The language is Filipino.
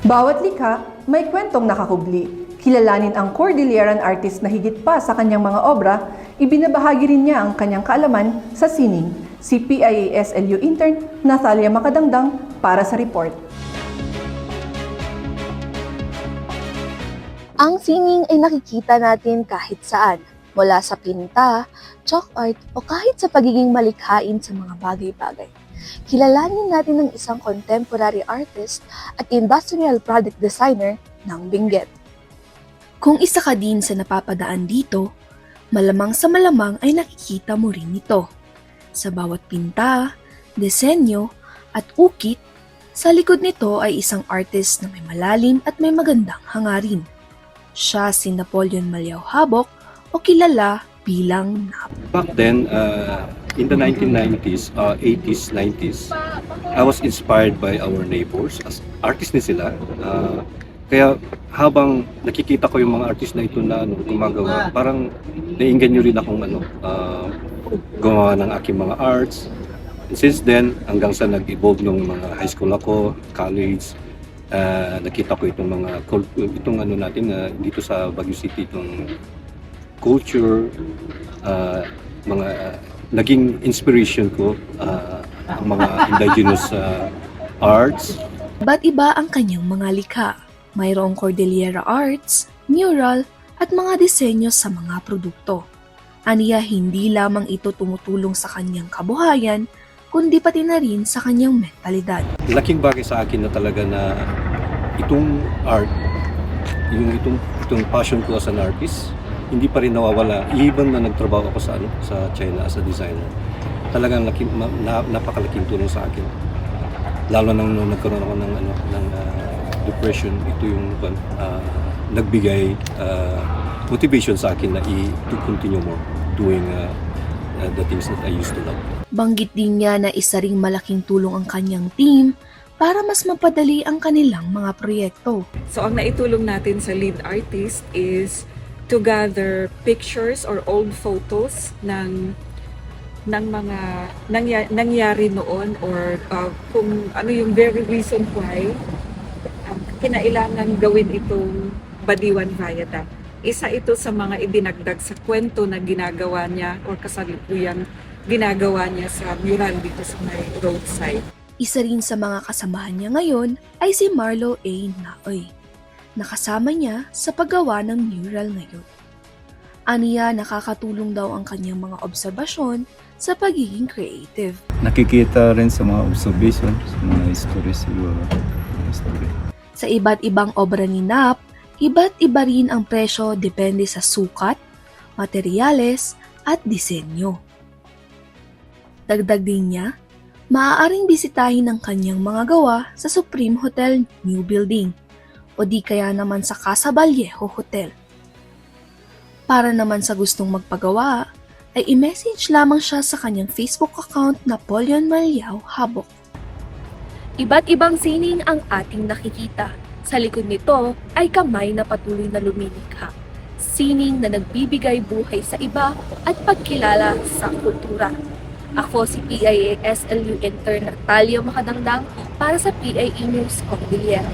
Bawat likha may kwentong nakakubli. Kilalanin ang Cordilleran artist na higit pa sa kanyang mga obra, ibinabahagi rin niya ang kanyang kaalaman sa sining. Si PIASLU intern Nathalia Makadangdang para sa report. Ang sining ay nakikita natin kahit saan, mula sa pinta, chalk art o kahit sa pagiging malikhain sa mga bagay-bagay. Kilalanin natin ang isang contemporary artist at industrial product designer ng Benguet. Kung isa ka din sa napapadaan dito, malamang sa malamang ay nakikita mo rin ito. Sa bawat pinta, disenyo at ukit, sa likod nito ay isang artist na may malalim at may magandang hangarin. Siya si Napoleon Malyao Habok o kilala bilang Nap. Back then, in the 1990s, 80s, 90s, I was inspired by our neighbors. As artist ni sila. Kaya habang nakikita ko yung mga artist na ito na gumagawa, parang naiinganyo rin akong gumawa ng aking mga arts. And since then, hanggang sa nag-evolve nung mga high school ako, college, nakita ko itong natin dito sa Baguio City, itong culture, mga naging inspiration ko ang mga indigenous arts. Ba't iba ang kanyang mga likha? Mayroong Cordillera arts, mural at mga disenyo sa mga produkto. Aniya hindi lamang ito tumutulong sa kanyang kabuhayan, kundi pati na rin sa kanyang mentalidad. Laking bagay sa akin na talaga na itong art, itong passion ko as an artist, hindi pa rin nawawala. Even na nagtrabaho ako sa China as a designer, talagang napakalaking tulong sa akin. Lalo nang nagkaroon ako ng depression, ito yung nagbigay motivation sa akin na to continue more doing the things that I used to love. Banggit din niya na isa ring malaking tulong ang kanyang team para mas mapadali ang kanilang mga proyekto. So ang naitulong natin sa lead artist is to gather pictures or old photos ng mga nangyari noon or kung ano yung very reason why kinailangan gawin itong Badiwan Viaduct. Isa ito sa mga idinagdag sa kwento na ginagawa niya or kasalukuyan ginagawa niya sa mural dito sa may roadside. Isa rin sa mga kasamahan niya ngayon ay si Marlo A. Naoy. Nakasama niya sa paggawa ng mural ngayon. Aniya nakakatulong daw ang kanyang mga obserbasyon sa pagiging creative. Nakikita rin sa mga observation, sa mga history siguro. Sa iba't ibang obra ni Nap, iba't iba rin ang presyo depende sa sukat, materyales at disenyo. Dagdag din niya, maaaring bisitahin ang kanyang mga gawa sa Supreme Hotel New Building o di kaya naman sa Casa Vallejo Hotel. Para naman sa gustong magpagawa, ay i-message lamang siya sa kanyang Facebook account Napoleon Malyao Habok. Iba't ibang sining ang ating nakikita. Sa likod nito ay kamay na patuloy na lumilikha. Sining na nagbibigay buhay sa iba at pagkilala sa kultura. Ako si PIASLU intern Nathalia Makadangdang para sa PIE News Cordillera.